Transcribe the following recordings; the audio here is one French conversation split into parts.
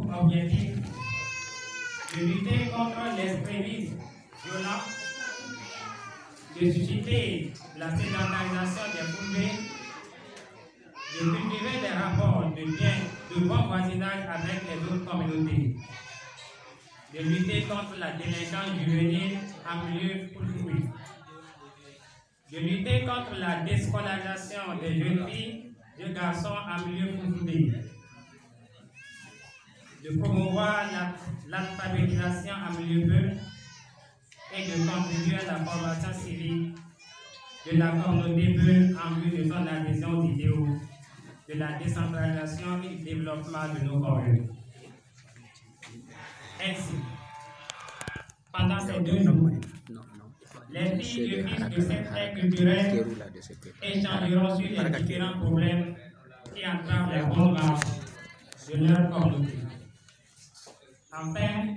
pour objectif de lutter contre l'extrémisme violent, de susciter la sédentarisation des foulées, de cultiver des rapports de bon voisinage avec les autres communautés, de lutter contre la délinquance juvénile en milieu foulfouille, de lutter contre la déscolarisation des jeunes filles et des garçons en milieu foulfouille, de promouvoir l'alphabétisation en milieu peu et de contribuer à la formation civique de la communauté peu en vue de son adhésion aux idéaux de la décentralisation et du développement de nos communes. Ainsi, pendant ces 2 jours, les filles et fils de cette ère culturelle échangeront sur les différents problèmes qui entravent les bonnes marches de leur communauté. Enfin,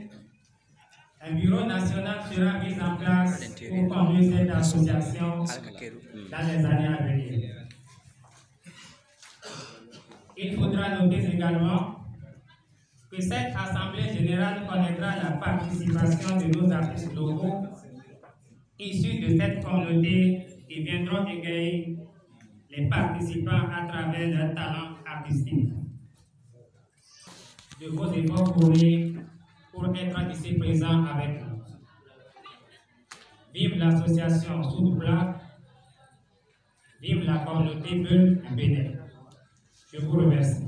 un bureau national sera mis en place pour conduire cette association dans les années à venir. Il faudra noter également que cette Assemblée générale connaîtra la participation de nos artistes locaux issus de cette communauté qui viendront égayer les participants à travers leur talent artistique. De vos efforts fournis pour être ici présents avec nous. Vive l'association Sous-Plaque, vive la communauté Beul du Bénin. Je vous remercie.